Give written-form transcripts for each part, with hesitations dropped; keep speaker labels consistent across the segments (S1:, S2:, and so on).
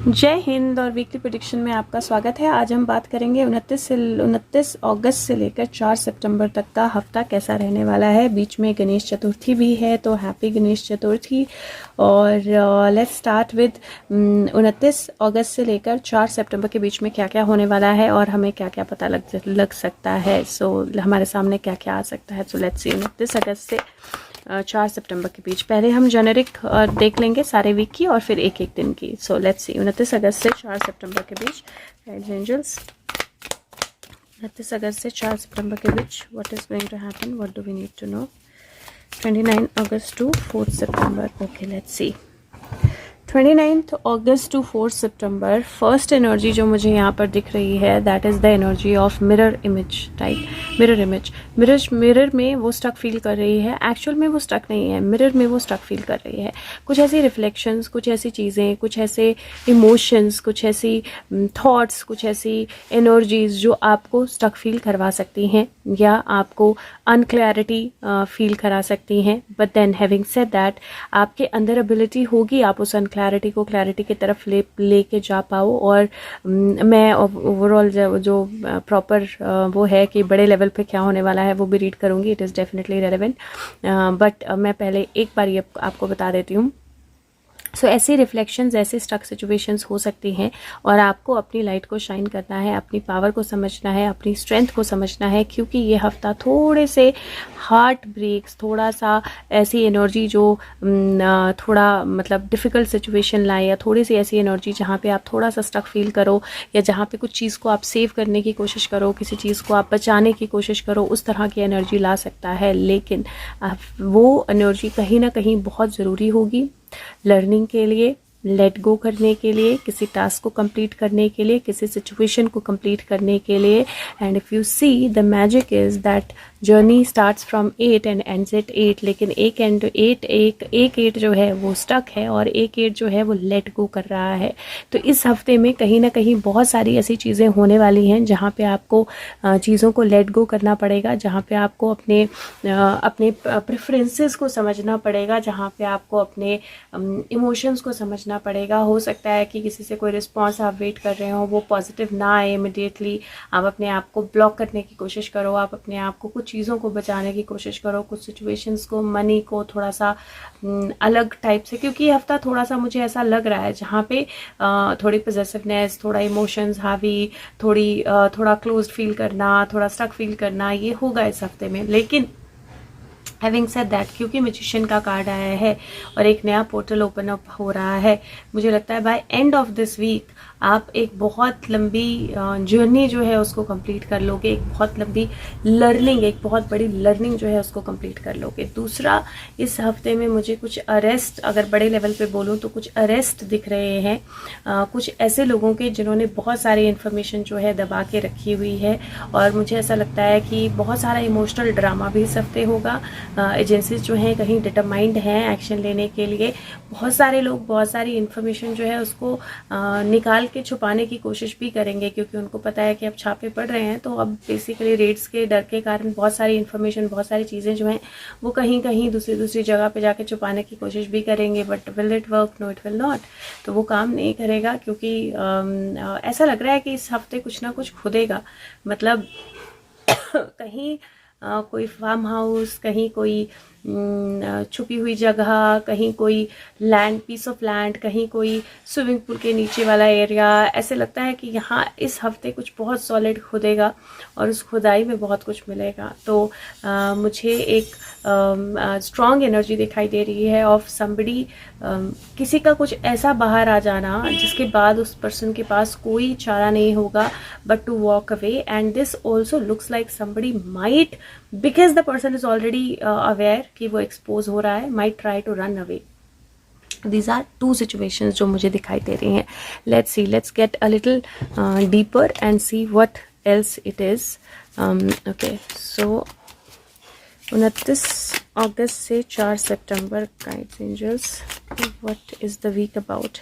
S1: जय हिंद और weekly prediction में आपका स्वागत है। आज हम बात करेंगे 29 अगस्त से लेकर 4 सितंबर तक का हफ्ता कैसा रहने वाला है। बीच में गणेश चतुर्थी भी है, तो हैप्पी गणेश चतुर्थी। और लेट्स स्टार्ट विद 29 अगस्त से लेकर 4 सितंबर के बीच में क्या क्या होने वाला है और हमें क्या क्या पता लग सकता है। हमारे सामने क्या क्या आ सकता है। सो लेट्स सी 29 अगस्त से 4 सितंबर के बीच पहले हम जेनेरिक देख लेंगे सारे वीक की और फिर एक एक दिन की। सो लेट्स सी 29 अगस्त से 4 सितंबर के बीच गाइड्स एंजल्स। 29 अगस्त से 4 सितंबर के बीच what is going to happen, what do we need to know. 29 अगस्त टू 4 सितंबर। ओके लेट्स सी 29 अगस्त टू 4 सितंबर। फर्स्ट एनर्जी जो मुझे यहाँ पर दिख रही है that is the energy of mirror image type. Mirror image, mirror में वो स्टक फील कर रही है। एक्चुअल में वो स्टक नहीं है, मिरर में वो स्टक फील कर रही है। कुछ ऐसी रिफ्लेक्शंस, कुछ ऐसी चीज़ें, कुछ ऐसे इमोशंस, कुछ ऐसी थॉट्स, कुछ ऐसी एनर्जीज जो आपको स्टक फील करवा सकती हैं या आपको अनक्लैरिटी फील करा सकती हैं। But then having said that आपके अंदर एबिलिटी होगी आप उस क्लैरिटी को क्लैरिटी की तरफ लेके जा पाओ। और मैं ओवरऑल जो प्रॉपर वो है कि बड़े लेवल पे क्या होने वाला है वो भी रीड करूँगी। It is definitely relevant, but मैं पहले एक बार ये आपको बता देती हूँ। सो ऐसी रिफ्लेक्शंस, ऐसे स्टक सिचुएशंस हो सकती हैं और आपको अपनी लाइट को शाइन करना है, अपनी पावर को समझना है, अपनी स्ट्रेंथ को समझना है। क्योंकि ये हफ्ता थोड़े से हार्ट ब्रेक्स, थोड़ा सा ऐसी एनर्जी जो थोड़ा मतलब डिफ़िकल्ट सिचुएशन लाए, या थोड़ी सी ऐसी एनर्जी जहाँ पे आप थोड़ा सा स्टक फील करो या जहाँ पे कुछ चीज़ को आप सेव करने की कोशिश करो, किसी चीज़ को आप बचाने की कोशिश करो, उस तरह की एनर्जी ला सकता है। लेकिन वो एनर्जी कहीं ना कहीं बहुत ज़रूरी होगी लर्निंग के लिए, लेट गो करने के लिए, किसी टास्क को कंप्लीट करने के लिए, किसी सिचुएशन को कंप्लीट करने के लिए। And if you see the magic is that journey starts from 8 and ends at 8। लेकिन एक 8 जो है वो स्टक है और एक 8 जो है वो लेट गो कर रहा है। तो इस हफ्ते में कहीं ना कहीं बहुत सारी ऐसी चीज़ें होने वाली हैं जहाँ पे आपको चीज़ों को लेट गो करना पड़ेगा, जहाँ पे आपको अपने प्रेफरेंसेस को समझना पड़ेगा, जहाँ पे आपको अपने इमोशंस को समझना पड़ेगा। हो सकता है कि किसी से कोई रिस्पॉन्स आप वेट कर रहे हो, वो पॉजिटिव ना आए इमिडिएटली, आप अपने आप को ब्लॉक करने की कोशिश करो, आप अपने आप को कुछ चीज़ों को बचाने की कोशिश करो, कुछ सिचुएशंस को, मनी को थोड़ा सा अलग टाइप से। क्योंकि ये हफ्ता थोड़ा सा मुझे ऐसा लग रहा है जहाँ पे थोड़ी पॉजिटिवनेस, थोड़ा इमोशंस हावी, थोड़ा क्लोज्ड फील करना, थोड़ा स्टक फील करना, ये होगा इस हफ्ते में। लेकिन हैविंग सेड दैट, क्योंकि मैजिशियन का कार्ड आया है और एक नया पोर्टल ओपन अप हो रहा है, मुझे लगता है by end of this week आप एक बहुत लंबी जर्नी जो है उसको कंप्लीट कर लोगे, एक बहुत लंबी लर्निंग, एक बहुत बड़ी लर्निंग जो है उसको कंप्लीट कर लोगे। दूसरा, इस हफ्ते में मुझे कुछ अरेस्ट, अगर बड़े लेवल पे बोलूँ तो कुछ अरेस्ट दिख रहे हैं कुछ ऐसे लोगों के जिन्होंने बहुत सारी इन्फॉर्मेशन जो है दबा के रखी हुई है। और मुझे ऐसा लगता है कि बहुत सारा इमोशनल ड्रामा भी इस हफ्ते होगा। एजेंसीज जो हैं कहीं डिटरमाइंड हैं एक्शन लेने के लिए। बहुत सारे लोग बहुत सारी इन्फॉर्मेशन जो है उसको निकाल के छुपाने की कोशिश भी करेंगे, क्योंकि उनको पता है कि अब छापे पड़ रहे हैं। तो अब बेसिकली रेड्स के डर के कारण बहुत सारी इन्फॉर्मेशन, बहुत सारी चीज़ें जो हैं वो कहीं कहीं दूसरी जगह पे जाके छुपाने की कोशिश भी करेंगे। But will it work? No, it will not. तो वो काम नहीं करेगा, क्योंकि ऐसा लग रहा है कि इस हफ्ते कुछ ना कुछ खुदेगा। मतलब कहीं कोई फार्म हाउस, कहीं कोई छुपी हुई जगह, कहीं कोई लैंड, पीस ऑफ लैंड, कहीं कोई स्विमिंग पूल के नीचे वाला एरिया। ऐसे लगता है कि यहाँ इस हफ्ते कुछ बहुत सॉलिड खुदेगा और उस खुदाई में बहुत कुछ मिलेगा। तो मुझे एक स्ट्रॉन्ग एनर्जी दिखाई दे रही है ऑफ समबडी, किसी का कुछ ऐसा बाहर आ जाना जिसके बाद उस पर्सन के पास कोई चारा नहीं होगा but to walk away. And this also looks like somebody might, because the person is already aware कि वो एक्सपोज हो रहा है, might try to run away. These are two situations जो मुझे दिखाई दे रही हैं। Let's see, let's get a little deeper and see what else it is. Okay, so 29 अगस्त से 4 सितंबर guides angels, what is the week about?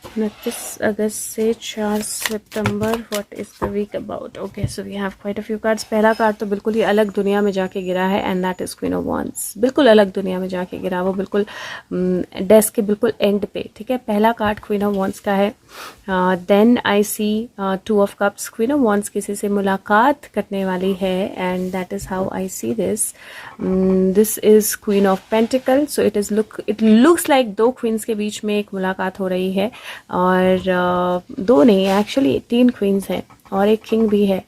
S1: 29 अगस्त से 4 सितंबर, what is the week about. Okay, so we have quite a few cards. पहला card तो बिल्कुल ही अलग दुनिया में जाके गिरा है, and that is queen of wands. बिल्कुल अलग दुनिया में जाके गिरा, वो बिल्कुल डेस्क के बिल्कुल एंड पे, ठीक है। पहला कार्ड क्वीन ऑफ वांड्स का है। Then I see 2 of cups. Queen of wands किसी से मुलाकात करने वाली है, and that is how I see this. This is queen of pentacle, so it looks like 2 queens के बीच में एक मुलाकात हो रही है, और 2 नहीं, एक्चुअली 3 क्वींस हैं और एक किंग भी है,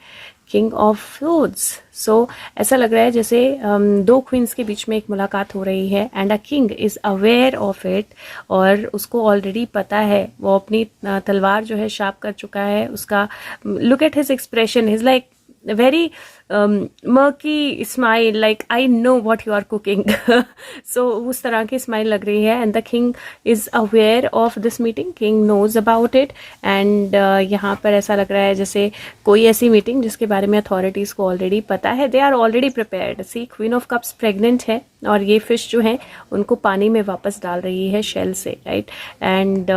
S1: किंग ऑफ सोर्ड्स। सो ऐसा लग रहा है जैसे 2 क्वींस के बीच में एक मुलाकात हो रही है, and a king is aware of it, और उसको ऑलरेडी पता है। वो अपनी तलवार जो है शार्प कर चुका है। उसका look at his expression, is like very murky smile, like I know what you are cooking. So उस तरह की स्माइल लग रही है, and the king is aware of this meeting, king knows about it, and यहाँ पर ऐसा लग रहा है जैसे कोई ऐसी मीटिंग जिसके बारे में अथॉरिटीज़ को ऑलरेडी पता है, they are already prepared. See, queen of cups pregnant है, और ये फिश जो हैं उनको पानी में वापस डाल रही है शेल से, राइट। एंड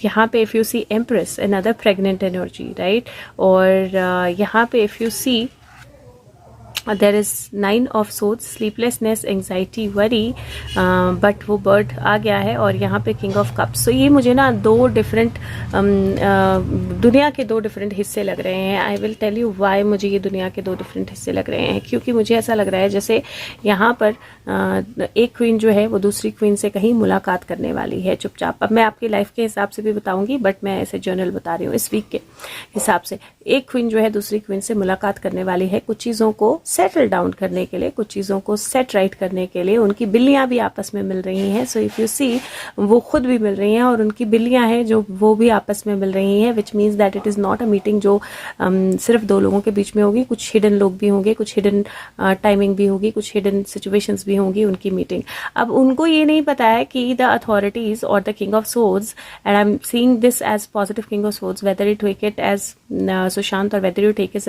S1: यहाँ पे if you see empress, another pregnant energy, right. और यहाँ पे if you see there is 9 of swords, sleeplessness, anxiety, worry, but वो बर्ड आ गया है, और यहाँ पे किंग ऑफ कप्स। सो ये मुझे ना 2 डिफरेंट दुनिया के 2 डिफरेंट हिस्से लग रहे हैं। I will tell you why मुझे ये दुनिया के 2 डिफरेंट हिस्से लग रहे हैं, क्योंकि मुझे ऐसा लग रहा है जैसे यहाँ पर एक क्वीन जो है वो दूसरी क्वीन से कहीं मुलाकात करने वाली है चुपचाप। अब मैं आपकी लाइफ के हिसाब से भी बताऊंगी, बट मैं ऐसे जर्नल बता रही हूँ इस वीक के हिसाब से। एक क्वीन जो है दूसरी क्वीन से मुलाकात करने वाली है, कुछ चीज़ों को सेटल डाउन करने के लिए, कुछ चीज़ों को सेट राइट करने के लिए। उनकी बिल्लियाँ भी आपस में मिल रही हैं, सो इफ़ यू सी वो खुद भी मिल रही हैं, और उनकी बिल्लियाँ हैं जो वो भी आपस में मिल रही हैं, which means that it is not a meeting जो सिर्फ 2 लोगों के बीच में होगी। कुछ हिडन लोग भी होंगे, कुछ हिडन टाइमिंग भी होगी, कुछ हिडन सिचुएशंस भी होंगी उनकी मीटिंग। अब उनको ये नहीं पता है कि द अथॉरिटीज़ और the king of swords, and I am seeing this as positive king of swords, whether you take it as Sushant और whether you take it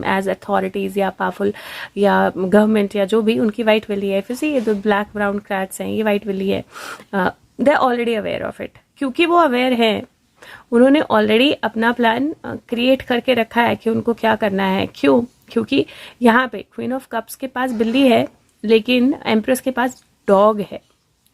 S1: as authorities या पावरफुल या गवर्नमेंट या जो भी, उनकी वाइट विली है। फिर से ये 2 ब्लैक ब्राउन कैट्स हैं, ये वाइट विली है। They are already aware of it. क्योंकि वो अवेयर हैं, उन्होंने ऑलरेडी अपना प्लान क्रिएट करके रखा है कि उनको क्या करना है। क्यों? क्योंकि यहाँ पे क्वीन ऑफ कप्स के पास बिल्ली है, लेकिन एम्प्रेस के पास डॉग है,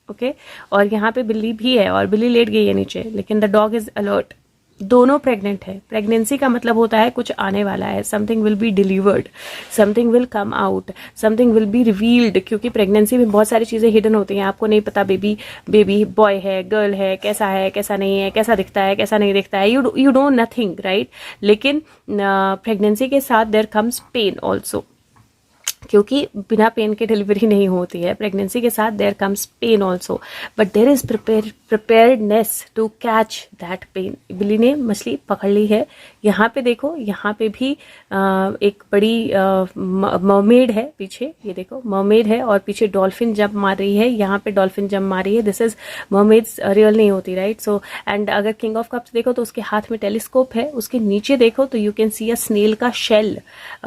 S1: ओके। और यहाँ पे बिल्ली भी है, और बिल्ली लेट गई है नीचे, लेकिन द डॉग इज अलर्ट। दोनों प्रेग्नेंट है। प्रेगनेंसी का मतलब होता है कुछ आने वाला है, something will be delivered, something will come out, something will be revealed. क्योंकि प्रेगनेंसी में बहुत सारी चीज़ें हिडन होती हैं, आपको नहीं पता बेबी बॉय है, गर्ल है, कैसा नहीं है, कैसा दिखता है, कैसा नहीं दिखता है, यू डोंट नथिंग, राइट। लेकिन प्रेगनेंसी के साथ देयर कम्स पेन ऑल्सो, क्योंकि बिना पेन के डिलीवरी नहीं होती है। प्रेगनेंसी के साथ there comes pain also, but there is preparedness to catch that pain. बिल्ली ने मछली पकड़ ली है। यहाँ पे देखो, यहाँ पे भी एक बड़ी मरमेड है पीछे, ये देखो मरमेड है, और पीछे डॉल्फिन जंप मार रही है। यहाँ पे डॉल्फिन जंप मार रही है। दिस इज मरमेड्स रियल नहीं होती, राइट। सो एंड अगर किंग ऑफ कप्स देखो तो उसके हाथ में टेलीस्कोप है, उसके नीचे देखो तो you can see a snail का शेल,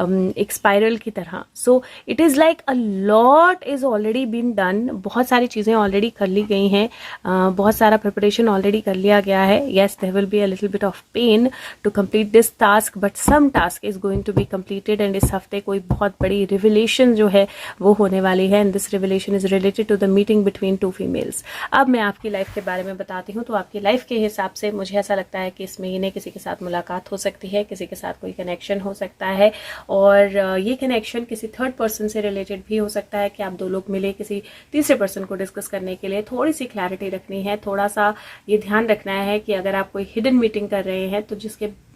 S1: एक स्पाइरल की तरह। So it is like a lot is already been done. बहुत सारी चीज़ें ऑलरेडी कर ली गई हैं, बहुत सारा प्रिपरेशन ऑलरेडी कर लिया गया है। Yes, there will be a little bit of pain to complete this task, but some task is going to be completed. And इस हफ्ते कोई बहुत बड़ी रिविलेशन जो है वो होने वाली है, and this revelation is related to the meeting between 2 females. अब मैं आपकी लाइफ के बारे में बताती हूँ। तो आपकी लाइफ के हिसाब से मुझे ऐसा लगता है कि इस महीने किसी के साथ मुलाकात हो सकती है, किसी के साथ कोई कनेक्शन हो सकता है, और ये कनेक्शन किसी थर्ड पर्सन से रिलेटेड भी हो सकता है कि आप 2 लोग मिले किसी तीसरे पर्सन को डिस्कस करने के लिए। थोड़ी सी क्लैरिटी रखनी है, थोड़ा सा ये ध्यान रखना है कि अगर आप कोई हिडन मीटिंग कर रहे हैं तो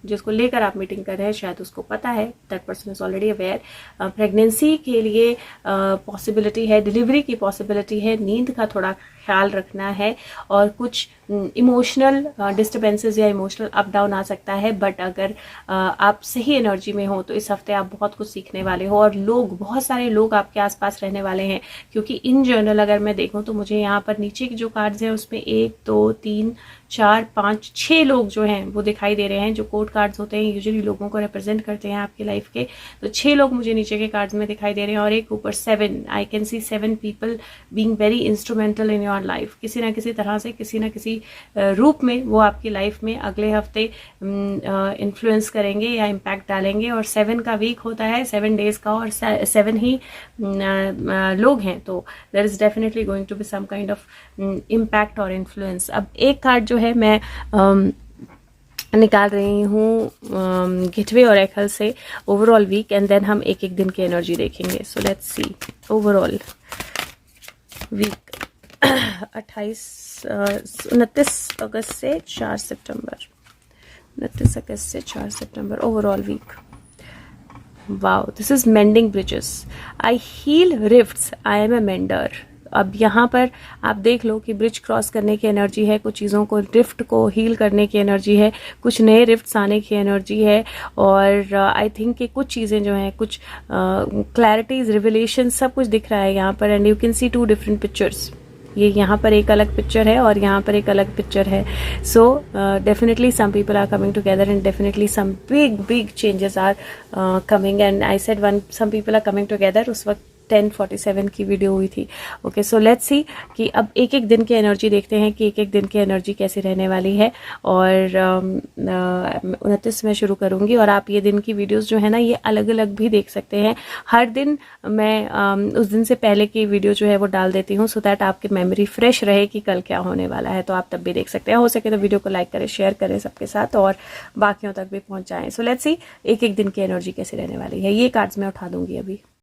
S1: जिसको लेकर आप मीटिंग कर रहे हैं शायद उसको पता है, that person is already aware. Pregnancy के लिए पॉसिबिलिटी है, डिलीवरी की पॉसिबिलिटी है, नींद का थोड़ा ख्याल रखना है, और कुछ इमोशनल डिस्टर्बेंसेस या इमोशनल अप डाउन आ सकता है। बट अगर आप सही एनर्जी में हो तो इस हफ्ते आप बहुत कुछ सीखने वाले हो, और बहुत सारे लोग आपके आसपास रहने वाले हैं। क्योंकि इन जनरल अगर मैं देखूं तो मुझे यहाँ पर नीचे की जो कार्ड्स हैं उसमें 1 2 3 4 5 6 लोग जो हैं वो दिखाई दे रहे हैं, जो कोर्ट कार्ड्स होते हैं, यूजुअली लोगों को रिप्रेजेंट करते हैं आपकी लाइफ के। तो 6 लोग मुझे नीचे के कार्ड्स में दिखाई दे रहे हैं और एक ऊपर 7। I can see 7 people being very instrumental in your life. किसी ना किसी तरह से, किसी ना किसी रूप में वो आपकी लाइफ में अगले हफ्ते इन्फ्लुएंस करेंगे या इम्पैक्ट डालेंगे। और 7 का वीक होता है, 7 डेज का, और 7 ही लोग हैं, तो there is definitely going to be some kind of impact और इन्फ्लुएंस। अब एक कार्ड जो है मैं निकाल रही हूँ गेटवे ओरेकल से ओवरऑल वीक, एंड देन हम एक एक दिन की एनर्जी देखेंगे। So let's see overall week 29 अगस्त से 4 सितंबर, 29 अगस्त से 4 सितंबर overall week. Wow, this is mending bridges, I heal rifts, I am a mender. अब यहाँ पर आप देख लो कि ब्रिज क्रॉस करने की एनर्जी है, कुछ चीज़ों को, रिफ्ट को हील करने की एनर्जी है, कुछ नए रिफ्ट्स आने की एनर्जी है। और आई थिंक कि कुछ चीज़ें जो हैं, कुछ क्लैरिटीज, रिविलेशन, सब कुछ दिख रहा है यहाँ पर। And you can C 2 different pictures. ये यहाँ पर एक अलग पिक्चर है और यहाँ पर एक अलग पिक्चर है। So definitely some people are coming together and definitely some big changes are coming. And I said some people are coming together, उस वक्त 10:47 की वीडियो हुई थी। ओके, सो लेट्स सी कि अब एक एक दिन की एनर्जी देखते हैं कि एक एक दिन की एनर्जी कैसी रहने वाली है। और 29 में शुरू करूंगी, और आप ये दिन की वीडियोस जो है ना, ये अलग अलग भी देख सकते हैं। हर दिन मैं उस दिन से पहले की वीडियो जो है वो डाल देती हूँ, सो दैट आपकी मेमोरी फ्रेश रहे कि कल क्या होने वाला है, तो आप तब भी देख सकते हैं। हो सके तो वीडियो को लाइक करें, शेयर करें सबके साथ, और बाकियों तक भी पहुंच जाएं। सो लेट्स सी एक एक दिन की एनर्जी कैसी रहने वाली है। ये कार्ड्स मैं उठा दूंगी अभी।